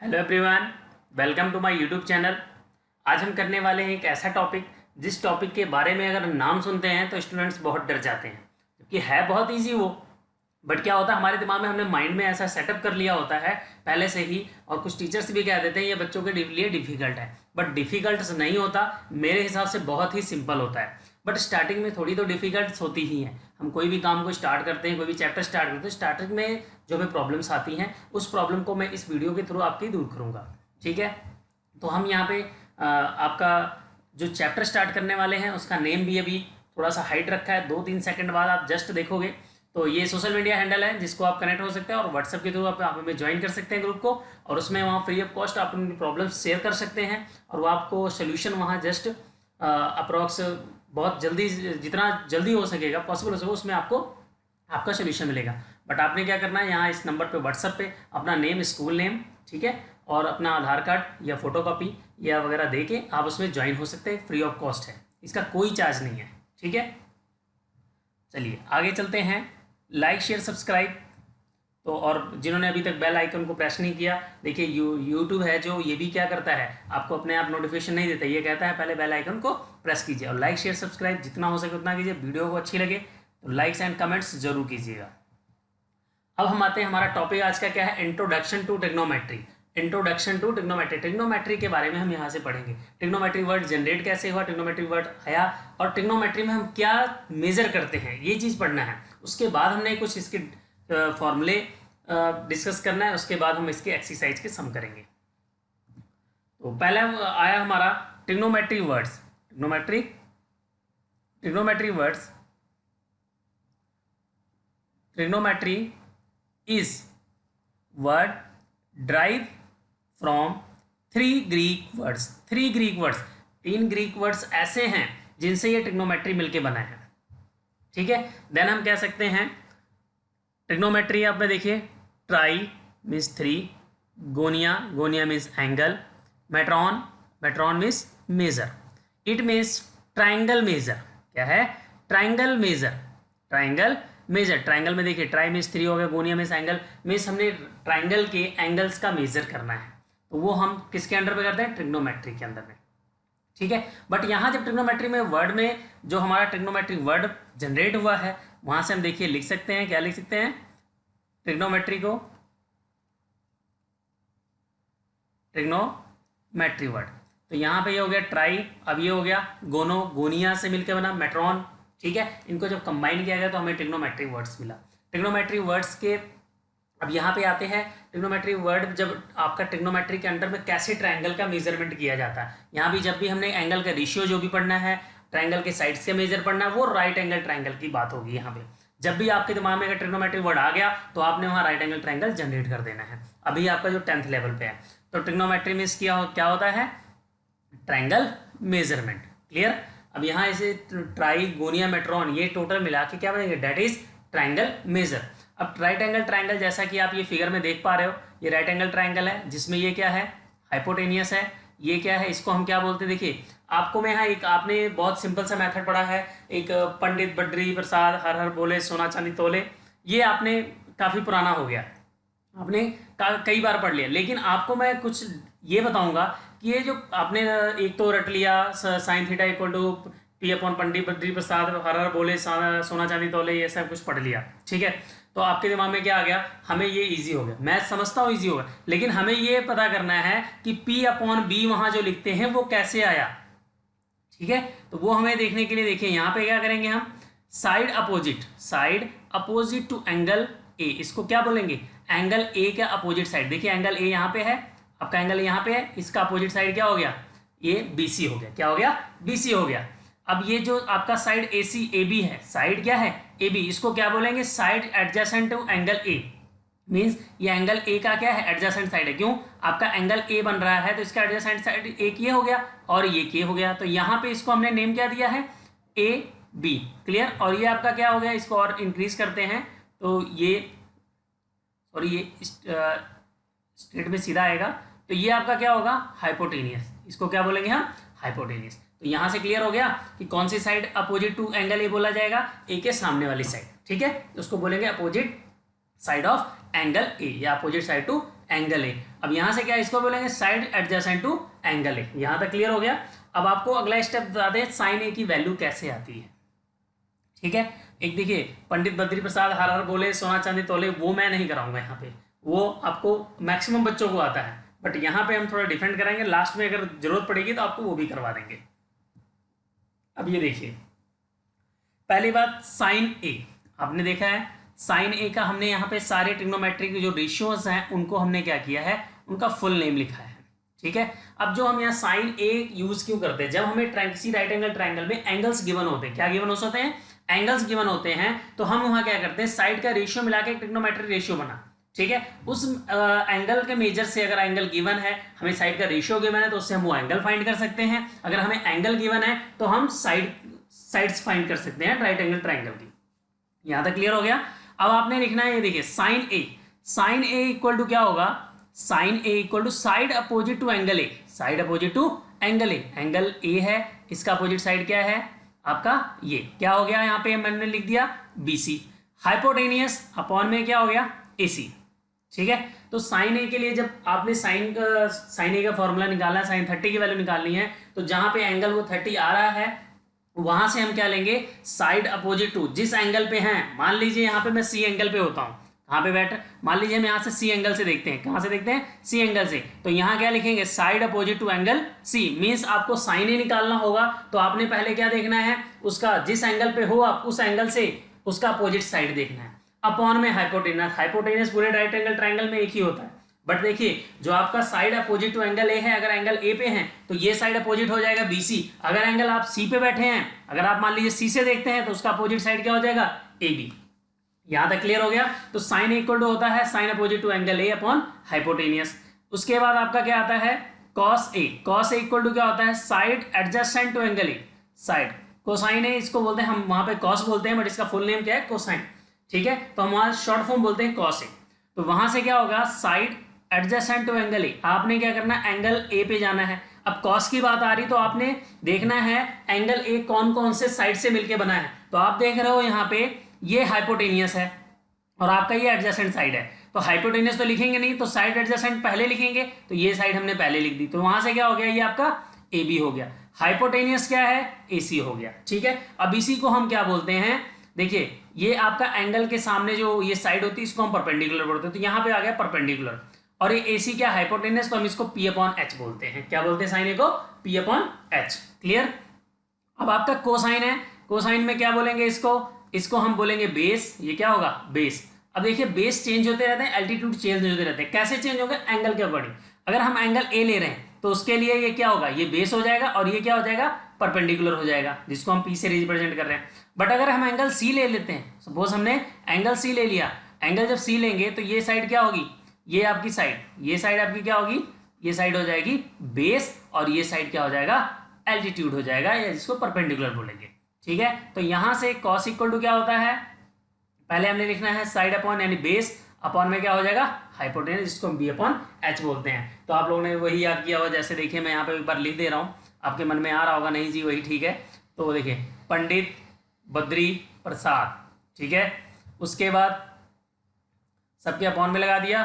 Hello everyone, welcome to my YouTube channel. आज हम करने वाले हैं एक ऐसा टॉपिक जिस टॉपिक के बारे में अगर नाम सुनते हैं तो स्टूडेंट्स बहुत डर जाते हैं, क्योंकि है बहुत इजी वो। बट क्या होता है, हमारे दिमाग में हमने माइंड में ऐसा सेटअप कर लिया होता है पहले से ही, और कुछ टीचर्स भी कह देते हैं ये बच्चों के लिए डिफ़िकल्ट है। बट डिफ़िकल्ट नहीं होता, मेरे हिसाब से बहुत ही सिंपल होता है। बट स्टार्टिंग में थोड़ी तो डिफ़िकल्ट होती ही हैं। हम कोई भी काम को स्टार्ट करते हैं, कोई भी चैप्टर स्टार्ट करते हैं, स्टार्टिंग में जो भी प्रॉब्लम्स आती हैं उस प्रॉब्लम को मैं इस वीडियो के थ्रू आपकी दूर करूँगा। ठीक है, तो हम यहाँ पे आपका जो चैप्टर स्टार्ट करने वाले हैं उसका नेम भी अभी थोड़ा सा हाइड रखा है। 2-3 सेकंड बाद आप जस्ट देखोगे तो ये सोशल मीडिया हैंडल है जिसको आप कनेक्ट हो सकते हैं, और व्हाट्सएप के थ्रू आप हमें ज्वाइन कर सकते हैं ग्रुप को, और उसमें वहाँ फ्री ऑफ कॉस्ट आप अपनी प्रॉब्लम्स शेयर कर सकते हैं, और वो आपको सोल्यूशन वहाँ जस्ट अप्रॉक्स बहुत जल्दी, जितना जल्दी हो सकेगा पॉसिबल हो सके उसमें आपको आपका सोल्यूशन मिलेगा। बट आपने क्या करना है, यहाँ इस नंबर पे व्हाट्सएप पे अपना नेम, स्कूल नेम, ठीक है, और अपना आधार कार्ड या फोटोकॉपी या वगैरह दे के आप उसमें ज्वाइन हो सकते हैं। फ्री ऑफ कॉस्ट है, इसका कोई चार्ज नहीं है। ठीक है, चलिए आगे चलते हैं। लाइक शेयर सब्सक्राइब तो, और जिन्होंने अभी तक बेल आइकन को प्रेस नहीं किया, देखिए यूट्यूब है जो, ये भी क्या करता है, आपको अपने आप नोटिफिकेशन नहीं देता, ये कहता है पहले बेल आइकन को प्रेस कीजिए। और लाइक शेयर सब्सक्राइब जितना हो सके उतना कीजिए। वीडियो को अच्छी लगे तो लाइक्स एंड कमेंट्स जरूर कीजिएगा। अब हम आते हैं, हमारा टॉपिक आज का क्या है, introduction to trigonometry. Introduction to trigonometry, trigonometry के बारे में हम यहाँ से पढ़ेंगे। ट्रिग्नोमेट्री वर्ड जनरेट कैसे हुआ, ट्रिग्नोमेट्री वर्ड आया, और ट्रिग्नोमेट्री में हम क्या मेजर करते हैं, ये चीज़ पढ़ना है। उसके बाद हमने कुछ इसके फॉर्मूले डिस्कस करना है, उसके बाद हम इसके एक्सरसाइज के सम करेंगे। तो पहला आया हमारा trigonometry words. Trigonometry words, trigonometry is word drive from 3 Greek words. 3 Greek words, 3 Greek words ऐसे हैं जिनसे ये ट्रिग्नोमेट्री मिलके बना है। ठीक है, देन हम कह सकते हैं ट्रिग्नोमेट्री, आप में देखिए, tri means 3, gonia means angle, metron means measure. It means triangle measure. क्या है, ट्राइंगल मेजर। ट्राइंगल में देखिए, ट्राई मीन्स 3 हो गया, गोनिया मीन्स एंगल, मीन्स हमने ट्राइंगल के एंगल्स का मेजर करना है, तो वो हम किसके अंडर पे करते हैं, ट्रिग्नोमेट्री के अंदर में। ठीक है, बट यहाँ जब ट्रिग्नोमेट्री में वर्ड में जो हमारा ट्रिग्नोमेट्री वर्ड जनरेट हुआ है, वहां से हम देखिए लिख सकते हैं, क्या लिख सकते हैं, ट्रिग्नोमेट्री को, ट्रिग्नोमेट्री वर्ड। तो यहाँ पे ये हो गया ट्राई, अब ये हो गया गोनिया से मिलकर बना मेट्रॉन। ठीक है, इनको जब कंबाइन किया गया तो हमें ट्रिग्नोमेट्री वर्ड्स मिला। ट्रिग्नोमेट्री वर्ड्स के अब यहाँ पे आते हैं, ट्रिग्नोमेट्री वर्ड जब आपका ट्रिग्नोमेट्री के अंडर में कैसे ट्रायंगल का मेजरमेंट किया जाता है। यहाँ भी जब भी हमने एंगल का रेशियो जो भी पढ़ना है, ट्रायंगल के साइड्स के मेजर पढ़ना है, वो राइट एंगल ट्रायंगल की बात होगी। यहाँ पे जब भी आपके दिमाग में अगर ट्रिग्नोमेट्री वर्ड आ गया तो आपने वहाँ राइट एंगल ट्रायंगल जनरेट कर देना है। अभी आपका जो 10th लेवल पे है, तो ट्रिग्नोमेट्री मीन्स क्या होता है, ट्रायंगल मेजरमेंट। क्लियर। अब यहाँ इसे ट्राई, गोनिया, मेट्रॉन, ये टोटल मिला के क्या बनेंगे, डेट इज ट्रायंगल मेजर। अब राइट एंगल ट्रायंगल, जैसा कि आप ये फिगर में देख पा रहे हो, ये राइट एंगल ट्रायंगल है जिसमें ये क्या है, हाइपोटेनियस है। ये क्या है, इसको हम क्या बोलते हैं, देखिए आपको मैं यहाँ एक, आपने बहुत सिंपल सा मेथड पढ़ा है, एक पंडित बद्री प्रसाद हर हर बोले सोना चांदी तोले, ये आपने काफ़ी पुराना हो गया, आपने कई बार पढ़ लिया। लेकिन आपको मैं कुछ ये बताऊंगा कि ये जो आपने एक तो रट लिया, sine theta equal to P upon Pandit Badri Prasad हर हर बोले सोना चांदी तोले, ये सब कुछ पढ़ लिया। ठीक है, तो आपके दिमाग में क्या आ गया, हमें ये इजी हो गया, मैं समझता हूँ इजी होगा, लेकिन हमें ये पता करना है कि पी अपॉन बी वहाँ जो लिखते हैं वो कैसे आया। ठीक है, तो वो हमें देखने के लिए देखिए यहाँ पे क्या करेंगे हम, side opposite to angle A, इसको क्या बोलेंगे, एंगल ए का अपोजिट साइड। देखिए एंगल ए यहाँ पे है, आपका एंगल यहाँ पे है, इसका अपोजिट साइड क्या हो गया, ये बीसी हो गया। क्या हो गया, बीसी हो गया। अब ये जो आपका साइड एसी एबी है, साइड क्या है, एबी, इसको क्या बोलेंगे, side adjacent to angle A. Means ये एंगल ए का क्या है, एडजेसेंट साइड है। क्यों, आपका एंगल ए बन रहा है तो इसका एडजेसेंट साइड एक ये हो गया और ये के हो गया, तो यहाँ पे इसको हमने नेम क्या दिया है, ए बी। क्लियर। और ये आपका क्या हो गया, इसको और इंक्रीज करते हैं तो ये, और ये स्ट्रेट में सीधा आएगा, तो ये आपका क्या होगा, हाइपोटेनियस। इसको क्या बोलेंगे हम, हाइपोटेनियस। तो यहां से क्लियर हो गया कि कौन सी side opposite to angle A बोला जाएगा, ए के सामने वाली साइड। ठीक है, तो उसको बोलेंगे opposite side of angle A या opposite side to angle A. अब यहाँ से क्या इसको बोलेंगे side adjacent to angle A. यहाँ तक क्लियर हो गया। अब आपको अगला स्टेप बता दें साइन ए की वैल्यू कैसे आती है। ठीक है, एक देखिए पंडित बद्री प्रसाद हर हर बोले सोना चांदी तोले, वो मैं नहीं कराऊंगा यहाँ पे, वो आपको मैक्सिमम बच्चों को आता है, बट यहाँ पे हम थोड़ा डिफरेंट कराएंगे। लास्ट में अगर जरूरत पड़ेगी तो आपको वो भी करवा देंगे। अब ये देखिए पहली बात साइन ए, आपने देखा है साइन ए का हमने यहाँ पे सारे ट्रिग्नोमेट्री के जो रेशियोज हैं उनको हमने क्या किया है, उनका फुल नेम लिखा है। ठीक है, अब जो हम यहाँ साइन ए यूज क्यों करते हैं, जब हमें किसी राइट एंगल ट्राइंगल में एंगल्स गिवन होते हैं, क्या गिवन हो सकते हैं, एंगल्स गिवन होते हैं, तो हम वहाँ क्या करते हैं साइड का रेशियो मिला के ट्रिग्नोमेट्री रेशियो बना। ठीक है, उस एंगल के मेजर से अगर एंगल गिवन है, हमें साइड का रेशियो गिवन है, तो उससे हम वो एंगल फाइंड कर सकते हैं। अगर हमें एंगल गिवन है तो हम साइड्स फाइंड कर सकते हैं राइट एंगल ट्राइंगल की। यहां तक क्लियर हो गया। अब आपने लिखना है, ये देखिए साइन ए इक्वल टू क्या होगा, sine A equal to side opposite to angle A, side opposite to angle A, angle A है, इसका अपोजिट साइड क्या है आपका, ये क्या हो गया, यहाँ पे मैंने लिख दिया बीसी, हाइपोटेनियस अपॉन में क्या हो गया एसी। ठीक है, तो साइन ए के लिए जब आपने साइन ए का फॉर्मूला निकालना है, साइन 30 की वैल्यू निकालनी है, तो जहां पे एंगल वो 30 आ रहा है वहां से हम क्या लेंगे, साइड अपोजिट टू, जिस एंगल पे हैं, मान लीजिए यहाँ पे मैं सी एंगल पे होता हूँ, कहाँ पे बैठ, मान लीजिए हम यहाँ से सी एंगल से देखते हैं, कहाँ से देखते हैं, सी एंगल से, तो यहाँ क्या लिखेंगे side opposite to angle C. Means आपको साइन ए निकालना होगा तो आपने पहले क्या देखना है, उसका जिस एंगल पे हो आप उस एंगल से उसका अपोजिट साइड देखना है, अपॉन में हाइपोटेनस, हाइपोटेनस पूरे राइट एंगल ट्राइंगल में एक ही होता है, बट देखिए जो आपका side opposite to angle A है, अगर एंगल ए पे है तो ये साइड अपोजिट हो जाएगा बीसी। अगर एंगल आप सी पे बैठे हैं, अगर आप मान लीजिए सी से देखते हैं तो उसका अपोजिट साइड क्या हो जाएगा ए बी। यहां तक क्लियर हो गया। तो साइन इक्वल टू होता है sine opposite to angle A upon hypotenuse. उसके बाद आपका क्या आता है cos A, cos A equal to क्या होता है side adjacent to angle A, side cosine है इसको बोलते हैं, हम वहां पे कॉस बोलते हैं बट इसका फुल नेम क्या है कोसाइन। ठीक है, तो हम वहां शॉर्ट फॉर्म बोलते हैं कॉस ए। तो वहां से क्या होगा side adjacent to angle A, आपने क्या करना है एंगल ए पे जाना है। अब कॉस की बात आ रही तो आपने देखना है एंगल ए कौन कौन से साइड से मिलके बना है। तो आप देख रहे हो यहाँ पे ये हाइपोटेनियस है और आपका ये एडजेसेंट साइड है, तो हाइपोटेनियस तो लिखेंगे नहीं, तो साइड एडजेसेंट पहले लिखेंगे, तो ये साइड हमने पहले लिख दी, तो वहां से क्या हो गया ये आपका ए बी हो गया, हाइपोटेनियस क्या है ए सी हो गया। ठीक है, अब इसी को हम क्या बोलते हैं, देखिए ये आपका एंगल के सामने जो ये साइड होती है इसको हम परपेंडिकुलर बोलते हैं, तो यहाँ पे आ गया परपेंडिकुलर, और ये AC क्या हाइपोटेनस, तो हम इसको P अपॉन H बोलते हैं। क्या बोलते हैं साइन ए को P अपॉन H। क्लियर। अब आपका कोसाइन है, कोसाइन में क्या बोलेंगे इसको हम बोलेंगे बेस, ये क्या होगा बेस। अब देखिए बेस चेंज होते रहते हैं, एल्टीट्यूड चेंज होते रहते हैं, कैसे चेंज होंगे एंगल के अकॉर्डिंग। अगर हम एंगल ए ले रहे हैं तो उसके लिए ये क्या होगा ये बेस हो जाएगा और ये क्या हो जाएगा परपेंडिकुलर हो जाएगा, जिसको हम P से रिप्रेजेंट कर रहे हैं। बट अगर हम एंगल C ले लेते हैं, सपोज हमने एंगल C ले लिया, एंगल जब C लेंगे तो ये साइड क्या होगी, ये आपकी साइड, ये साइड आपकी क्या होगी, ये साइड हो जाएगी बेस और ये साइड क्या हो जाएगा एल्टीट्यूड हो जाएगा, या जिसको परपेंडिकुलर बोलेंगे। ठीक है, तो यहां से कॉस इक्वल टू क्या होता है, पहले हमने लिखना है साइड अपॉन यानी बेस, अपॉन में क्या हो जाएगा हाइपोटेनस, जिसको हम बी अपॉन एच बोलते हैं। तो आप लोगों ने वही याद किया होगा, जैसे देखिए मैं यहाँ पे एक बार लिख दे रहा हूँ, आपके मन में आ रहा होगा नहीं जी वही ठीक है। तो देखिए पंडित बद्री प्रसाद, ठीक है, उसके बाद सबके अपॉन में लगा दिया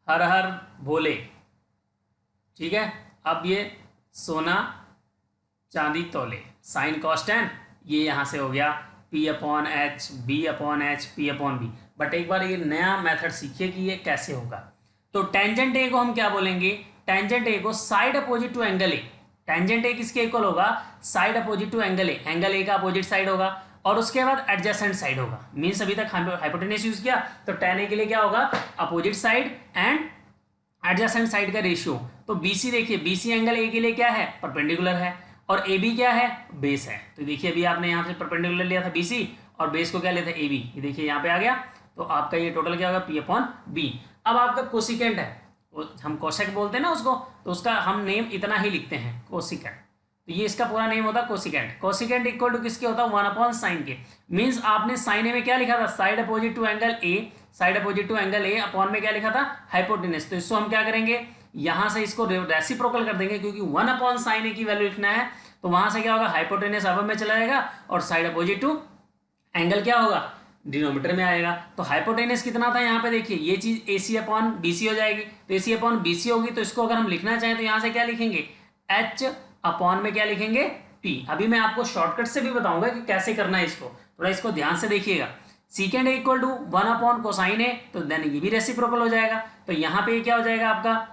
हर हर भोले। ठीक है, अब ये सोना चांदी तोले, साइन कॉस टेन, ये यहाँ से हो गया P upon H, B upon H, P upon B. But एक बार ये नया मेथड सीखिए कि ये कैसे होगा। तो टेंजेंट ए को हम क्या बोलेंगे, टेंजेंट ए को side opposite to angle A, tangent A किसके इक्वल होगा side opposite to angle A, angle A का अपोजिट साइड होगा, और उसके बाद एडजेसेंट साइड होगा। मीन्स अभी तक हाइपोटेनस यूज किया तो टेन ए के लिए क्या होगा opposite side and adjacent side का रेशियो। तो BC देखिए BC एंगल ए के लिए क्या है परपेंडिकुलर है, और AB क्या है बेस है। तो देखिए अभी आपने यहाँ से परपेंडिकुलर लिया था BC और बेस को क्या लिया था AB, ये देखिए यहाँ पे आ गया, तो आपका ये टोटल क्या होगा P अपॉन B। अब आपका कोसिकेंट है, हम कोसेक बोलते हैं ना उसको, तो उसका हम नेम इतना ही लिखते हैं कोसिकेंट, तो ये इसका पूरा नेम होता है कोसिकेंट। कोसिकेंट इक्वल टू किसके होता है 1 अपॉन साइन के। मीन्स आपने साइन ए में क्या लिखा था side opposite to angle A, side opposite to angle A, upon में क्या लिखा था हाइपोटेनस। तो इसको हम क्या करेंगे यहां से इसको रेसिप्रोकल कर देंगे, क्योंकि 1 अपॉन साइन ए की वैल्यू लिखना है, तो वहां से क्या होगा हाइपोटेनस अब में चला जाएगा और साइड अपोजिट टू एंगल क्या होगा डिनोमीटर में आएगा। तो हाइपोटेनस कितना था यहाँ पे देखिए, ये चीज AC अपॉन BC हो जाएगी। तो AC अपॉन BC होगी तो इसको अगर हम लिखना चाहें तो यहाँ से क्या लिखेंगे, H अपॉन में क्या लिखेंगे, T। अभी मैं आपको शॉर्टकट से भी बताऊंगा कि कैसे करना है इसको, थोड़ा इसको ध्यान से देखिएगा। Secant equal to 1 upon cosine है, तो देन ये भी रेसिप्रोकल हो जाएगा। तो यहाँ पे क्या हो जाएगा आपका,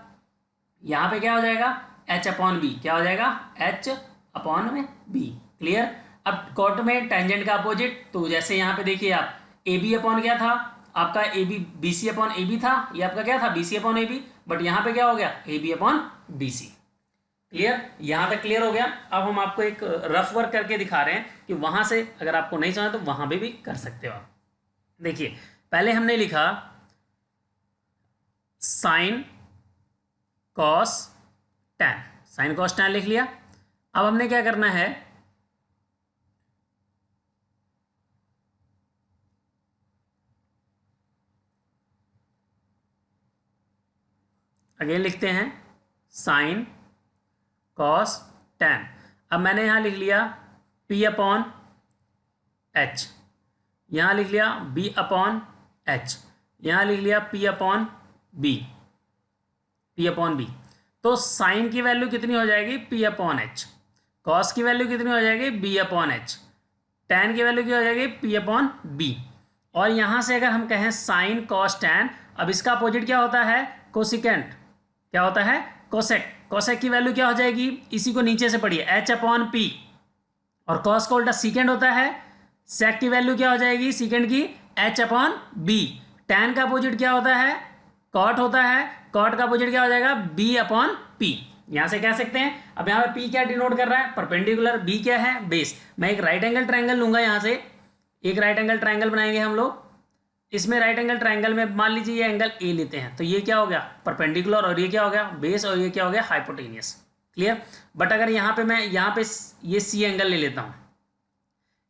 यहाँ पे क्या हो जाएगा, H अपॉन B, क्या हो जाएगा, H अपॉन में B। क्लियर। अब कॉट में टेंजेंट का अपोजिट, तो जैसे यहाँ पे देखिए आप AB अपॉन क्या था आपका, AB BC अपॉन AB था, ये आपका क्या था BC अपॉन AB, बट यहाँ पे क्या हो गया AB अपॉन BC। क्लियर, यहाँ तक क्लियर हो गया। अब हम आपको एक रफ वर्क करके दिखा रहे हैं कि वहां से अगर आपको नहीं समझ तो वहां पे भी कर सकते हो आप। देखिए पहले हमने लिखा sine cos tan, sine cos tan लिख लिया। अब हमने क्या करना है, अगेन लिखते हैं साइन कॉस टैन। अब मैंने यहां लिख लिया P अपॉन H, यहां लिख लिया B अपॉन H, यहां लिख लिया P upon B, P upon B। तो साइन की वैल्यू कितनी हो जाएगी, P अपॉन H, कॉस की वैल्यू कितनी हो जाएगी, B अपॉन H, टैन की वैल्यू क्या हो जाएगी, P अपॉन B। और यहां से अगर हम कहें साइन कॉस टैन, अब इसका अपोजिट क्या होता है, कोसिकेंट, क्या होता है, कोसेक। कोसेक की वैल्यू क्या हो जाएगी, इसी को नीचे से पढ़िए, H अपॉन P, और कॉस का उल्टा सीकेंड होता है, सेक की वैल्यू क्या हो जाएगी सीकेंड की, H अपॉन B। टैन का अपोजिट क्या होता है, कॉट होता है, कॉट का अपोजिट क्या हो जाएगा, B अपॉन P। यहां से कह सकते हैं, अब यहां पे P क्या डिनोट कर रहा है, परपेंडिकुलर, B क्या है, बेस। मैं एक राइट एंगल ट्रायंगल लूंगा, यहां से एक राइट एंगल ट्रायंगल बनाएंगे हम लोग। इसमें राइट एंगल ट्रायंगल में मान लीजिए ये एंगल A लेते हैं, तो ये क्या हो गया, परपेंडिकुलर, और ये क्या हो गया, बेस, और ये क्या हो गया, हाइपोटेनियस। क्लियर। बट अगर यहाँ पे मैं यहाँ पे ये C एंगल ले लेता हूँ,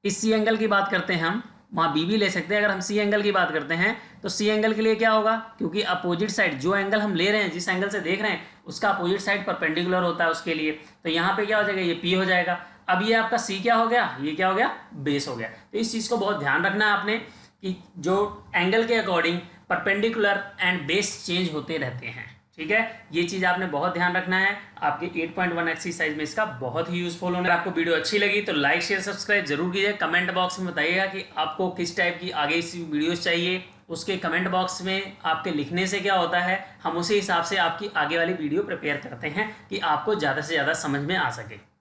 इस C एंगल की बात करते हैं हम, वहाँ B भी ले सकते हैं। अगर हम C एंगल की बात करते हैं तो C एंगल के लिए क्या होगा, क्योंकि अपोजिट साइड जो एंगल हम ले रहे हैं, जिस एंगल से देख रहे हैं, उसका अपोजिट साइड परपेंडिकुलर होता है उसके लिए। तो यहाँ पे क्या हो जाएगा, ये P हो जाएगा। अब ये आपका C क्या हो गया, ये क्या हो गया, बेस हो गया। तो इस चीज़ को बहुत ध्यान रखना है आपने कि जो एंगल के according perpendicular and base change होते रहते हैं। ठीक है, ये चीज़ आपने बहुत ध्यान रखना है। आपके 8.1 एक्सरसाइज में इसका बहुत ही यूजफुल होने। आपको वीडियो अच्छी लगी तो लाइक शेयर सब्सक्राइब जरूर कीजिए। कमेंट बॉक्स में बताइएगा कि आपको किस टाइप की आगे इसी वीडियोस चाहिए। उसके कमेंट बॉक्स में आपके लिखने से क्या होता है, हम उसी हिसाब से आपकी आगे वाली वीडियो प्रिपेयर करते हैं कि आपको ज़्यादा से ज़्यादा समझ में आ सके।